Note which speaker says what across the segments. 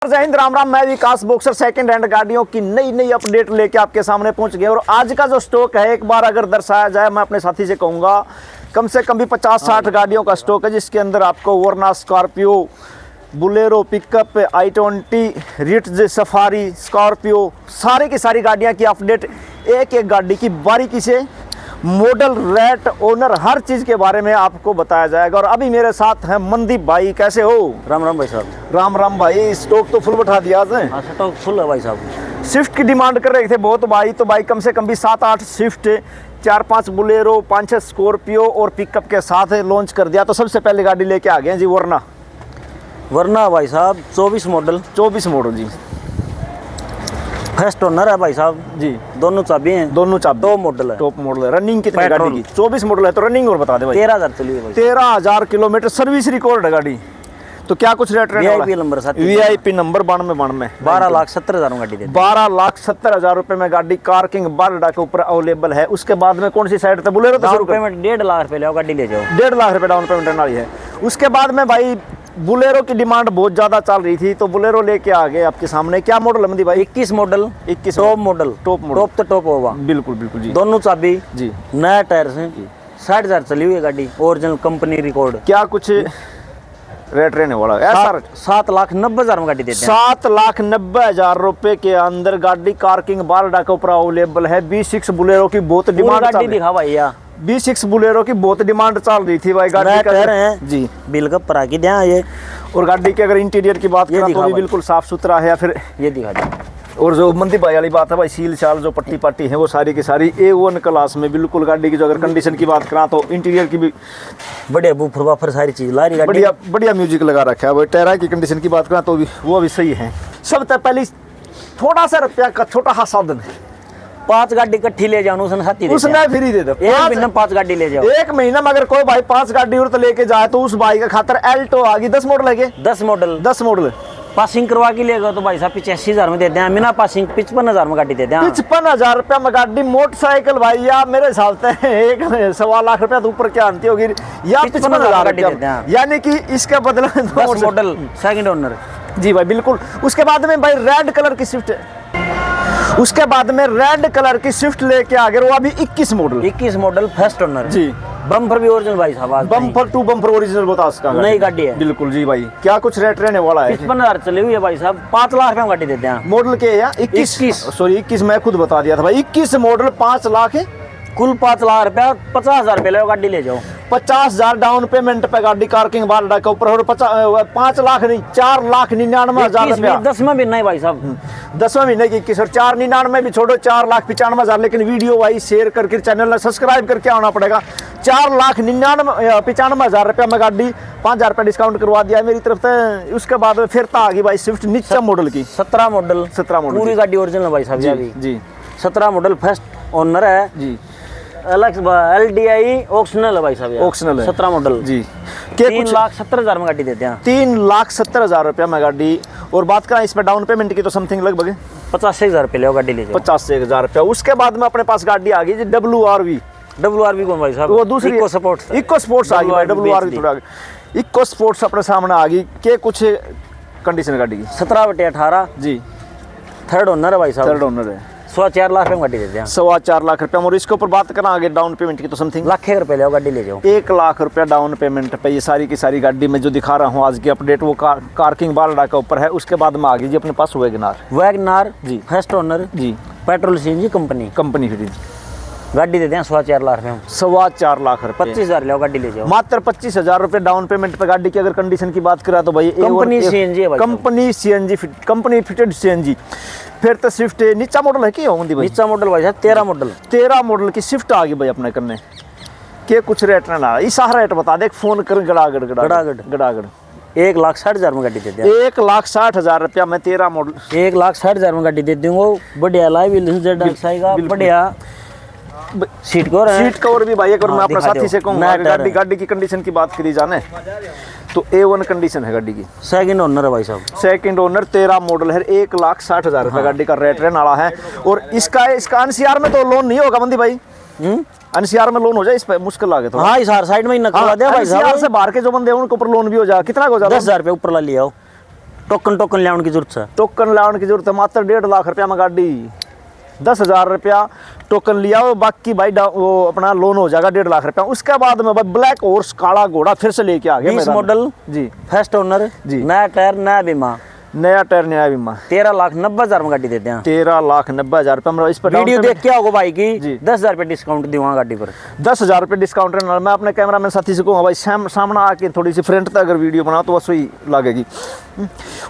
Speaker 1: जय हिंद, राम राम। मैं विकास boxer second hand गाड़ियों की नई अपडेट लेके आपके सामने पहुंच गए। और आज का जो स्टॉक है, एक बार अगर दर्शाया जाए, मैं अपने साथी से कहूँगा कम से कम भी 50-60 गाड़ियों का स्टॉक है, जिसके अंदर आपको वरना, Scorpio, Bolero, pickup, i20, Ritz, safari, Scorpio, सारी की सारी गाड़ियाँ की अपडेट, एक एक गाड़ी की बारीकी से मॉडल, रेट, ओनर, हर चीज़ के बारे में आपको बताया जाएगा। और अभी मेरे साथ हैं मनदीप भाई। कैसे हो?
Speaker 2: राम राम भाई साहब।
Speaker 1: राम राम भाई। स्टॉक तो फुल बैठा दिया आपने।
Speaker 2: हाँ, स्टॉक फुल है भाई साहब।
Speaker 1: स्विफ्ट की डिमांड कर रहे थे बहुत भाई, तो भाई कम से कम भी 7-8 स्विफ्ट, 4-5 बुलेरो, 5-6 स्कॉर्पियो और पिकअप के साथ लॉन्च कर दिया। तो सबसे पहले गाड़ी लेके आ गए जी
Speaker 2: वरना भाई साहब 24 मॉडल।
Speaker 1: 24 मॉडल जी।
Speaker 2: फर्स्ट ओनर है भाई साहब
Speaker 1: जी।
Speaker 2: दोनों चाबी हैं।
Speaker 1: दोनों चाबी।
Speaker 2: टॉप मॉडल है।
Speaker 1: टॉप मॉडल है। रनिंग कितनी
Speaker 2: पेट्रोल
Speaker 1: गाड़ी की? 24 मॉडल है तो रनिंग और बता दे भाई।
Speaker 2: 13,000 चली है भाई।
Speaker 1: 13,000 किलोमीटर सर्विस रिकॉर्ड है गाड़ी। तो क्या कुछ रेट रहने वाला?
Speaker 2: VIP नंबर 7
Speaker 1: VIP नंबर 92
Speaker 2: 12,70,000 में गाड़ी दे
Speaker 1: 12,70,000 रुपए में गाड़ी कार किंग बारडा के ऊपर अवेलेबल है। उसके बाद में कौन सी साइड पे? बुलेरो। तो
Speaker 2: डाउन
Speaker 1: शुरू कर।
Speaker 2: पेमेंट 1.5 लाख रुपए ले गाड़ी ले जाओ।
Speaker 1: 1.5 लाख रुपए डाउन पेमेंट वाली है। उसके बाद में भाई बुलेरो की डिमांड बहुत ज्यादा चल रही थी, तो बुलेरो लेके आ गए आपके सामने। क्या मॉडल है मंदी भाई?
Speaker 2: 21 model.
Speaker 1: 21
Speaker 2: top model.
Speaker 1: Top model.
Speaker 2: Top तो टॉप होगा।
Speaker 1: बिल्कुल बिल्कुल जी।
Speaker 2: दोनों चाबी
Speaker 1: जी।
Speaker 2: नया टायर से 60,000 चली हुई है गाड़ी। Original company record.
Speaker 1: क्या कुछ रेट रहने वाला है?
Speaker 2: 7,90,000 में गाड़ी देते हैं।
Speaker 1: 7,90,000 रुपए के अंदर गाड़ी कार किंग बारडा के ऊपर अवेलेबल है। B6 बुलेरो की बहुत डिमांड
Speaker 2: गाड़ी दिखा भैया।
Speaker 1: B6 बुलेरो की बहुत डिमांड चल रही थी भाई। गाड़ी का
Speaker 2: हैं
Speaker 1: जी
Speaker 2: बिल का परा की दिया ये।
Speaker 1: और गाड़ी के अगर इंटीरियर की बात करें तो भी बिल्कुल साफ सुथरा है। या फिर
Speaker 2: ये दिखा दे।
Speaker 1: और जो मंदीप भाई वाली बात है भाई, सील चाल जो पट्टी पाटी है वो सारी की सारी A1 क्लास में बिल्कुल। गाड़ी की जो अगर कंडीशन की बात करा तो इंटीरियर की भी
Speaker 2: बढ़िया बूफर वाफर सारी चीज ला रही गाड़ी।
Speaker 1: बढ़िया बढ़िया म्यूजिक लगा रखा है। वो टायरा की कंडीशन की बात करा तो भी वो भी सही है। सबसे पहले थोड़ा सा रुपया का छोटा सा साधन है।
Speaker 2: 5 गाड़ी इकट्ठी ले जाओ उसने साथी
Speaker 1: उसने फ्री दे दो।
Speaker 2: एक महीना 5 गाड़ी ले जाओ।
Speaker 1: एक महीना में अगर कोई भाई 5 गाड़ी और तो लेके जाए तो उस भाई का खातर एल्टो आ गई। 10 मॉडल है।
Speaker 2: 10 मॉडल।
Speaker 1: 10 मॉडल
Speaker 2: पासिंग करवा के लेगा तो भाई साहब 85,000 में दे दें। बिना पासिंग 55,000 में गाड़ी दे दें।
Speaker 1: 55,000 रुपया में गाड़ी। मोटरसाइकिल भाई या मेरे हिसाब से 1.25 लाख रुपया तो ऊपर क्या आती होगी या 55,000 रुपया। यानी कि इसके बदले
Speaker 2: 10 मॉडल सेकंड ओनर
Speaker 1: जी भाई बिल्कुल। उसके बाद में भाई रेड कलर की स्विफ्ट है। उसके बाद में रेड कलर की स्विफ्ट लेके आ गए। वो अभी 21 मॉडल
Speaker 2: फर्स्ट ओनर
Speaker 1: जी।
Speaker 2: बम्पर भी ओरिजिनल भाई साहब।
Speaker 1: बम्पर टू बम्पर ओरिजिनल बता उसका।
Speaker 2: नई गाड़ी है
Speaker 1: बिल्कुल जी भाई। क्या कुछ रेट रहने वाला है?
Speaker 2: 55,000 चली हुई है भाई साहब। 5 लाख में गाड़ी देते हैं।
Speaker 1: मॉडल के या 21 सॉरी 21 मैं खुद बता दिया था भाई। 21 मॉडल 5 लाख है।
Speaker 2: कुल 5 लाख रुपया। 50,000 रुपये ले गाड़ी ले जाओ।
Speaker 1: 50,000 डाउन पेमेंट पे गाड़ी कार किंग बारडा के ऊपर। और 5 लाख नहीं 4,99,000 रुपया।
Speaker 2: 10वां महीना है भाई साहब।
Speaker 1: 10वां महीने की 21 और 4,99 भी छोड़ो, 4,95,000। लेकिन वीडियो भाई शेयर करके चैनल सब्सक्राइब करके आना पड़ेगा। 4,95,000 रुपया में गाड़ी। 5,000 रुपया डिस्काउंट करवा दिया है मेरी तरफ से। उसके बाद फिर तो आ गई भाई स्विफ्ट नीचा मॉडल की।
Speaker 2: 17 मॉडल
Speaker 1: पूरी
Speaker 2: गाड़ी ओरिजिनल भाई साहब
Speaker 1: जी।
Speaker 2: 17 मॉडल फर्स्ट ओनर है
Speaker 1: जी।
Speaker 2: अलग LDI ऑप्शनल है भाई साहब।
Speaker 1: ऑप्शनल है
Speaker 2: 17 मॉडल
Speaker 1: जी।
Speaker 2: 3,70,000 में गाड़ी देते हैं।
Speaker 1: 3,70,000 रुपया में गाड़ी। और बात करें इस पर डाउन पेमेंट की तो समथिंग लगभग
Speaker 2: 85,000 रुपये ले गाड़ी ले जाओ।
Speaker 1: 85,000 रुपया। उसके बाद में अपने पास गाड़ी आ गई जी WRV
Speaker 2: कौन भाई साहब?
Speaker 1: वो दूसरी
Speaker 2: इको स्पोर्ट्स
Speaker 1: आ गई भाई। WRV थोड़ा इको स्पोर्ट्स अपने सामने आ गई। के कुछ कंडीशन गाड़ी की?
Speaker 2: 17/18
Speaker 1: जी।
Speaker 2: थर्ड ओनर है भाई साहब।
Speaker 1: थर्ड ओनर है।
Speaker 2: 4.25 लाख में गाड़ी देते हैं।
Speaker 1: 4.25 लाख रुपया। और इसके ऊपर बात करना आगे डाउन पेमेंट की तो समथिंग
Speaker 2: लाख रुपए ले गाड़ी ले जाओ।
Speaker 1: 1 लाख रुपया डाउन पेमेंट पे ये सारी की सारी गाड़ी में जो दिखा रहा हूँ आज की अपडेट वो कार किंग बारडा के ऊपर है। उसके बाद में आ गई जी अपने पास
Speaker 2: वैगनार
Speaker 1: जी।
Speaker 2: फर्स्ट ओनर
Speaker 1: जी।
Speaker 2: पेट्रोल CNG कंपनी
Speaker 1: फिर
Speaker 2: गाड़ी देते हैं 4.25 लाख में।
Speaker 1: 4.25 लाख रुपए।
Speaker 2: 25,000 ले गाड़ी ले जाओ।
Speaker 1: मात्र 25,000 रुपए डाउन पेमेंट पे गाड़ी की अगर कंडीशन की बात करा तो भाई
Speaker 2: कंपनी CNG है भाई।
Speaker 1: Company fitted CNG। फिर तो स्विफ्ट नीचा मॉडल है क्या भाई?
Speaker 2: नीचा मॉडल भाई साहब
Speaker 1: 13 मॉडल की स्विफ्ट आ गई भाई अपने करने के। कुछ रेट ना इस रेट बता दे फोन कर। गड़ागड़
Speaker 2: 1,60,000 में गाड़ी देते हैं।
Speaker 1: 1,60,000 रुपया में 13 मॉडल।
Speaker 2: 1,60,000 में गाड़ी दे दूंगा। बढ़िया लाइव बढ़िया सीट
Speaker 1: कवर भी भाई। एक बार मैं अपने साथी से कहूँगा गाड़ी की कंडीशन की बात करी जाने तो A1 कंडीशन है गाड़ी की।
Speaker 2: सेकंड ओनर है भाई साहब।
Speaker 1: सेकंड ओनर 13 मॉडल है। 1,60,000 रुपया गाड़ी का रेट रहने वाला है। और इसका NCR में तो लोन नहीं होगा मंदी भाई? NCR में लोन हो जाए इस पे मुश्किल आ गया थोड़ा।
Speaker 2: हाँ इस साइड में ही नकला दे भाई साहब।
Speaker 1: NCR से बाहर के जो बंदे हैं उनके ऊपर लोन भी हो जाए। कितना हो जाए?
Speaker 2: 10,000 रुपये ऊपर ला लिया। टोकन लाने की जरूरत है।
Speaker 1: टोकन लाने की जरूरत है, मात्र 1.5 लाख रुपया में गाड़ी, 10,000 रुपया टोकन लिया और बाकी भाई वो अपना लोन हो जाएगा 1.5 लाख रुपया। उसके बाद में भाई ब्लैक हॉर्स काला घोड़ा फिर से लेके आ गया।
Speaker 2: 20 मॉडल
Speaker 1: जी,
Speaker 2: फर्स्ट ओनर
Speaker 1: जी,
Speaker 2: नया टायर नया बीमा,
Speaker 1: नया टायर नया बीमा,
Speaker 2: 13,90,000 में गाड़ी देते हैं।
Speaker 1: 13,90,000 रुपया। इस पर
Speaker 2: वीडियो देख के आओगे भाई की
Speaker 1: जी,
Speaker 2: 10,000 रुपये डिस्काउंट दूंगा गाड़ी पर,
Speaker 1: 10,000 रुपये डिस्काउंट रहना। मैं अपने कैमरामैन साथी से कहूँगा भाई सामने आके थोड़ी सी फ्रंट तक अगर वीडियो बनाओ तो बस वही लगेगी।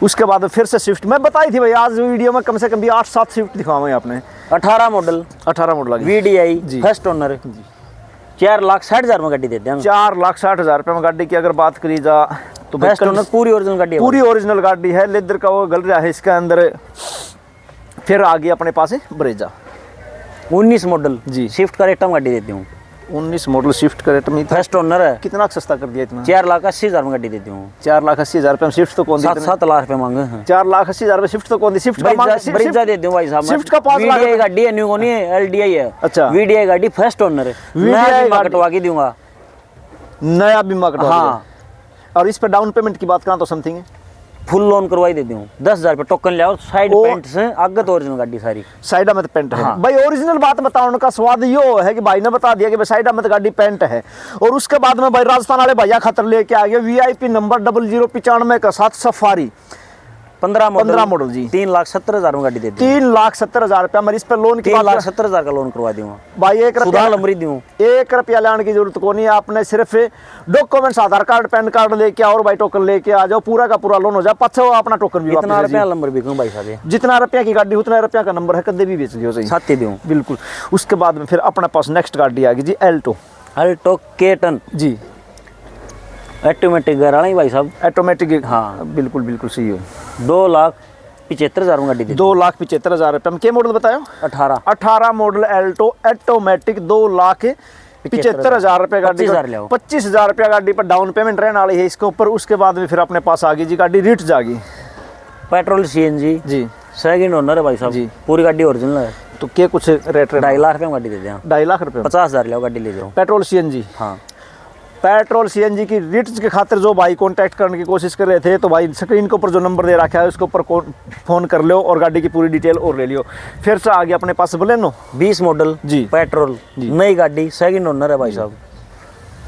Speaker 1: उसके बाद फिर से स्विफ्ट मैं बताई थी भाई, आज वीडियो में कम से कम भी 8-7 स्विफ्ट दिखाऊंगे आपने।
Speaker 2: 18 मॉडल VDI फर्स्ट ओनर, 4,60,000 में गाड़ी देते हैं।
Speaker 1: 4,60,000 रुपये में गाड़ी की अगर बात करी जा तो
Speaker 2: फर्स्ट ओनर पूरी ओरिजिनल गाड़ी है,
Speaker 1: पूरी ओरिजिनल गाड़ी है। लेदर का वो गल रहा है इसके अंदर। फिर आगे अपने पास है ब्रेजा
Speaker 2: 19 मॉडल
Speaker 1: जी,
Speaker 2: स्विफ्ट का रेट में गाड़ी देती हूँ।
Speaker 1: 19 मॉडल स्विफ्ट का रेट में
Speaker 2: फर्स्ट ओनर है।
Speaker 1: कितना सस्ता कर दिया इतना?
Speaker 2: 4,80,000 में गाड़ी देती हूँ।
Speaker 1: 4,80,000 रुपये में स्विफ्ट तो कौन दी?
Speaker 2: 7 लाख रुपए मांगे हैं।
Speaker 1: 4,80,000 रुपये स्विफ्ट तो कौन दी? स्विफ्ट का
Speaker 2: ब्रेजा दे दूं भाई साहब।
Speaker 1: स्विफ्ट का 5 लाख
Speaker 2: VDI गाड़ी है, न्यू कोनी है, LDI है।
Speaker 1: अच्छा,
Speaker 2: VDI गाड़ी फर्स्ट ओनर है, नया बीमा कटवा के दूंगा,
Speaker 1: नया बीमा कटवा।
Speaker 2: हाँ,
Speaker 1: और इस पर डाउन पेमेंट की बात करा तो समथिंग है,
Speaker 2: फुल लोन करवाई देती हूँ। 10,000 रुपये टोकन ले आओ, साइड पेंट से आगे तो ओरिजिनल गाड़ी सारी
Speaker 1: साइडा में तो पेंट है।
Speaker 2: हाँ।
Speaker 1: भाई ओरिजिनल बात बताओ, उनका स्वाद यो है कि भाई ने बता दिया कि भाई साइडा में तो गाड़ी पेंट है। और उसके बाद में भाई राजस्थान वाले भैया खातर लेके आ गए VIP नंबर 0095 का साथ सफारी
Speaker 2: 15
Speaker 1: मॉडल जी,
Speaker 2: 3,70,000 में गाड़ी देती हूँ।
Speaker 1: 3,70,000 रुपया। मैं इस पर लोन की
Speaker 2: 3,70,000 का लोन करवा दूंगा
Speaker 1: भाई। 1 रुपया लाने की जरूरत को नहीं है, आपने सिर्फ डॉक्यूमेंट्स आधार कार्ड पैन कार्ड लेके आओ और भाई टोकन लेके आ जाओ, पूरा का पूरा लोन हो जाए। पछो अपना टोकन भी
Speaker 2: इतना रुपया नंबर भी भाई साहब,
Speaker 1: जितना रुपया की गाड़ी उतना रुपया का नंबर है, कदे भी बेच दियो सही
Speaker 2: साथ ही दूँ
Speaker 1: बिल्कुल। उसके बाद में फिर अपने पास नेक्स्ट गाड़ी आ गई जी, एल्टो
Speaker 2: K10
Speaker 1: जी,
Speaker 2: ऑटोमेटिक गाड़ी भाई साहब,
Speaker 1: ऑटोमेटिक।
Speaker 2: हाँ
Speaker 1: बिल्कुल बिल्कुल सही हो।
Speaker 2: 2,75,000 में गाड़ी
Speaker 1: 2,75,000 रुपये में। क्या मॉडल बतायो? 18 मॉडल एल्टो ऑटोमेटिक, 2,75,000 रुपये गाड़ी। 25,000 रुपया गाड़ी पर डाउन पेमेंट रहने वाली है इसके ऊपर। उसके बाद में फिर अपने पास आ गई जी गाड़ी रिट जागी,
Speaker 2: पेट्रोल CNG
Speaker 1: जी,
Speaker 2: सेकंड ओनर है भाई साहब
Speaker 1: जी,
Speaker 2: पूरी गाड़ी ओरिजिनल है।
Speaker 1: तो क्या कुछ रेट?
Speaker 2: 2.5 लाख रुपये में गाड़ी देते हैं।
Speaker 1: 2.5 लाख रुपये
Speaker 2: 50,000 ले गाड़ी ले जाओ।
Speaker 1: Petrol CNG।
Speaker 2: हाँ,
Speaker 1: पेट्रोल CNG की रिट्स के खातिर जो भाई कांटेक्ट करने की कोशिश कर रहे थे, तो भाई स्क्रीन के ऊपर जो नंबर दे रखा है उसके ऊपर फ़ोन कर लो और गाड़ी की पूरी डिटेल और ले लियो। फिर से आ गया अपने पास बलेनो 20
Speaker 2: मॉडल
Speaker 1: जी,
Speaker 2: पेट्रोल नई गाड़ी, सेकंड ओनर है भाई साहब,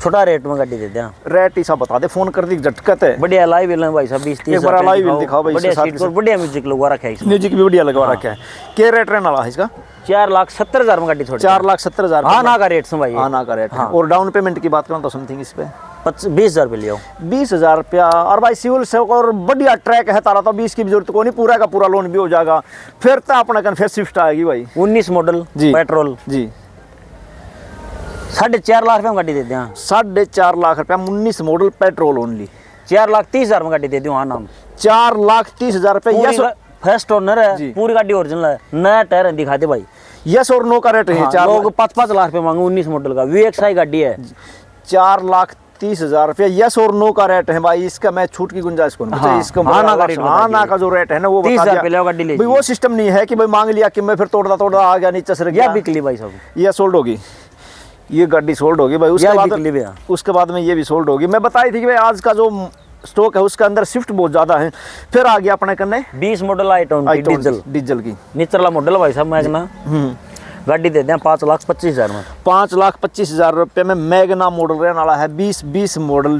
Speaker 2: छोटा रेट में गाड़ी देते हैं।
Speaker 1: रेट ही सब बता दे, फोन कर दी झटकत है।
Speaker 2: बढ़िया अलॉय व्हील है भाई साहब, 20-30
Speaker 1: एक बार अलॉय व्हील दिखाओ भाई,
Speaker 2: बढ़िया सीट और बढ़िया म्यूजिक लगवा रखा है इसमें,
Speaker 1: म्यूजिक भी बढ़िया लगवा रखा है। क्या रेट रहने वाला है इसका?
Speaker 2: 4,70,000 में गाड़ी छोड़ी।
Speaker 1: 4,70,000
Speaker 2: हाँ ना का रेट से भाई,
Speaker 1: हाँ ना का रेट। और डाउन पेमेंट की बात करूँ तो समथिंग इस पे
Speaker 2: 20,000 रुपये लियो।
Speaker 1: 20,000 रुपया। और भाई सिविल से और बढ़िया ट्रैक है तारा, तो 20 की भी जरूरत को नहीं, पूरा का पूरा लोन भी हो जाएगा। फिर तो अपना कन फिर स्विफ्ट आएगी भाई
Speaker 2: 19 मॉडल
Speaker 1: जी,
Speaker 2: पेट्रोल
Speaker 1: जी,
Speaker 2: 4.5 लाख रुपये में गाड़ी देते हैं।
Speaker 1: 4.5 लाख रुपया 19 मॉडल पेट्रोल ओनली।
Speaker 2: 4,30,000 में गाड़ी दे दूँ। हाँ नाम
Speaker 1: 4,30,000 रुपये।
Speaker 2: फर्स्ट ओनर है, पूरी गाड़ी ओरिजिनल है, नया टायर है, दिखा दे भाई।
Speaker 1: यस और नो का रेट है।
Speaker 2: 5 लाख रुपये मांगे 19 मॉडल का, VXI गाड़ी है।
Speaker 1: 4,30,000 रुपया यस और नो का रेट है भाई। इसका मैं छूट की गुंजाइश करूँ। इसका ना का जो रेट है ना वो
Speaker 2: 30,000 रुपये गाड़ी ले।
Speaker 1: वो सिस्टम नहीं है कि भाई मांग लिया कि मैं फिर तोड़ता आ गया नीचे से गया
Speaker 2: बिकली भाई साहब,
Speaker 1: ये सोल्ड होगी, ये गाड़ी सोल्ड होगी भाई। उसके बाद में ये भी सोल्ड होगी। मैं बताई थी कि भाई आज का जो स्टॉक है उसके अंदर स्विफ्ट बहुत ज्यादा है। फिर आ गया अपने करने
Speaker 2: 20 मॉडल i20 डीजल की निचला मॉडल भाई साहब। मैगना गाड़ी दे दें 5,25,000 में।
Speaker 1: 5,25,000 रुपये में मैगना मॉडल रहने वाला है। 20 मॉडल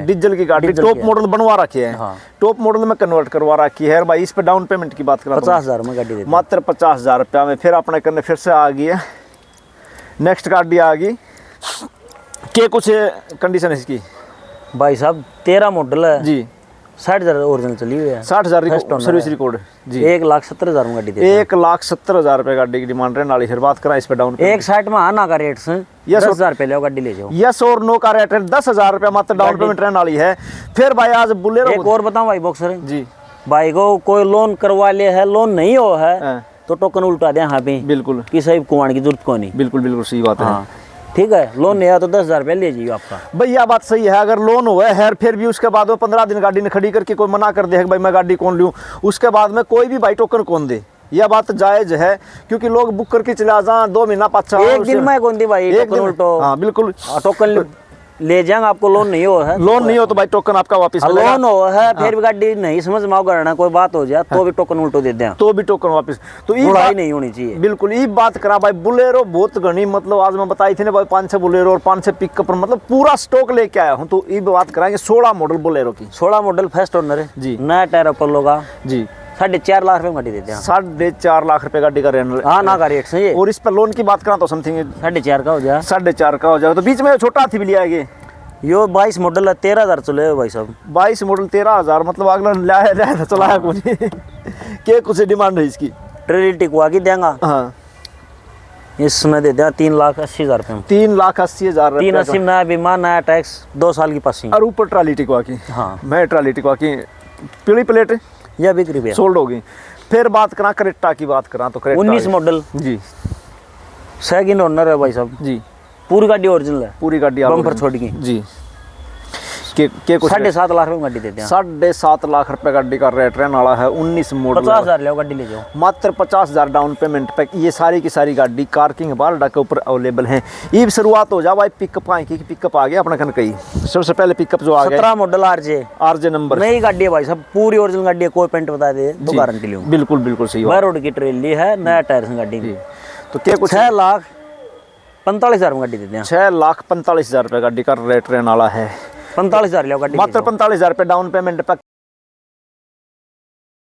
Speaker 1: डीजल की गाड़ी, टॉप मॉडल बनवा रखे हैं। हाँ। टॉप मॉडल में कन्वर्ट करवा रखी है भाई। इस पे डाउन पेमेंट की बात करें
Speaker 2: 50,000 में गाड़ी दे,
Speaker 1: मात्र 50,000 रुपया में। फिर अपने करने फिर से आ गई है नेक्स्ट गाड़ी आ गई। क्या कुछ कंडीशन है इसकी
Speaker 2: भाई साहब? 13 मॉडल है
Speaker 1: जी,
Speaker 2: 60,000 ओरिजिनल चली हुई है,
Speaker 1: 60,000 सर्विस रिकॉर्ड जी।
Speaker 2: 1,70,000 में गाड़ी दे,
Speaker 1: 1,70,000 रुपये गाड़ी की डिमांड रहने वाली। फिर बात करें इस पे डाउन
Speaker 2: 1,60 में आना का रेट से 10,000 रुपये ले गाड़ी ले जाओ।
Speaker 1: यस और नो का रेट है 10,000 रुपये मात्र डाउन पेमेंट रहने वाली है। फिर भाई आज बुलेरो
Speaker 2: एक और बताऊं भाई बॉक्सर
Speaker 1: जी,
Speaker 2: भाई को कोई लोन करवा ले है, लोन नहीं हो है तो टोकन उल्टा दे। हाँ भी बिल्कुल, कि सही कुमार की जरूरत को नहीं।
Speaker 1: बिल्कुल बिल्कुल सही बात है।
Speaker 2: ठीक है, लोन नहीं आया तो 10,000 रुपये ले जाइए आपका।
Speaker 1: भाई यह बात सही है। अगर लोन हुआ है फिर भी उसके बाद वो 15 दिन गाड़ी ने खड़ी करके कोई मना कर दे भाई मैं गाड़ी कौन लूँ, उसके बाद में कोई भी भाई टोकन कौन दे, यह बात जायज है। क्योंकि लोग बुक करके चला जा 2 महीना 5
Speaker 2: एक दिन में कौन दी भाई टोकन उल्टो।
Speaker 1: हाँ बिल्कुल,
Speaker 2: टोकन ले जाएंगे, आपको लोन नहीं हो है
Speaker 1: लोन नहीं हो तो भाई टोकन आपका वापस मिलेगा।
Speaker 2: लोन हो है फिर भी गाड़ी नहीं समझ में आओ करना कोई बात हो जाए तो भी टोकन उल्टो दे दें,
Speaker 1: तो भी टोकन वापस। तो ये
Speaker 2: बुराई नहीं होनी चाहिए।
Speaker 1: बिल्कुल ये बात करा भाई। बुलेरो बहुत घनी, मतलब आज मैं बताई थी ना भाई 5-6 बुलेरो और 5-6 पिकअप, मतलब पूरा स्टॉक लेके आया हूँ। तो ये बात कराएंगे 16 मॉडल बुलेरो की।
Speaker 2: 16 मॉडल फर्स्ट ओनर है
Speaker 1: जी।
Speaker 2: नया टायर अपोलो का
Speaker 1: जी
Speaker 2: 4.5 लाख रुपए में गाड़ी देते हैं।
Speaker 1: 4.5 लाख रुपए गाड़ी का रेंट।
Speaker 2: हाँ ना का रेट सही है।
Speaker 1: और इस पर लोन की बात करा तो समथिंग
Speaker 2: 4.5 का हो जाए,
Speaker 1: 4.5 का हो जाएगा। तो बीच में छोटा हाथी भी लिया है
Speaker 2: यो 22 मॉडल है, 13,000 चले हो भाई साहब।
Speaker 1: 22 मॉडल 13,000, मतलब अगला लाया था चलाया को नहीं। क्या कुछ डिमांड है इसकी?
Speaker 2: ट्रेली टिकवा के देंगे,
Speaker 1: हाँ
Speaker 2: इसमें दे दें 3,80,000 रुपये में।
Speaker 1: 3,80,000
Speaker 2: 380 में नया बीमा नया टैक्स 2 साल की पासिंग।
Speaker 1: और ऊपर ट्राली टिकवा की।
Speaker 2: हाँ
Speaker 1: मैं ट्राली टिकवा की पीली प्लेट
Speaker 2: यह बिक्री पे
Speaker 1: सोल्ड होगी। फिर बात करा क्रेटा की, बात करा तो क्रेटा
Speaker 2: 19 मॉडल
Speaker 1: जी
Speaker 2: सेकंड ओनर है भाई साहब
Speaker 1: जी।
Speaker 2: पूरी गाड़ी ओरिजिनल है,
Speaker 1: पूरी गाड़ी
Speaker 2: बम्पर छोड़ के
Speaker 1: जी। के कुछ
Speaker 2: 7.5 लाख रुपए में गाड़ी देते हैं।
Speaker 1: 7.5 लाख रुपए गाड़ी का रेट रहने वाला है। 19 मॉडल
Speaker 2: 50,000 ले गाड़ी ले जाओ,
Speaker 1: मात्र 50,000 डाउन पेमेंट पे। ये सारी की सारी गाड़ी पार्किंग बारडा के ऊपर अवेलेबल है। ये शुरुआत हो जा भाई पिकअप की पिकअप आ गया अपना कन कई। सबसे पहले पिकअप जो आ गया
Speaker 2: 17 मॉडल आरजे
Speaker 1: नंबर
Speaker 2: नई गाड़ी है भाई साहब, पूरी ओरिजिनल गाड़ी है, कोई पेंट बता दे तो गारंटी लूँ।
Speaker 1: बिल्कुल बिल्कुल सही
Speaker 2: बाय रोड की ट्रेली है, नया टायर से गाड़ी में।
Speaker 1: तो क्या कुछ
Speaker 2: 6,45,000 में गाड़ी देते हैं।
Speaker 1: 6,45,000 रुपए गाड़ी का रेट रहने वाला है।
Speaker 2: 45,000 ले गाड़ी
Speaker 1: मात्र 45,000 रुपए डाउन पेमेंट पे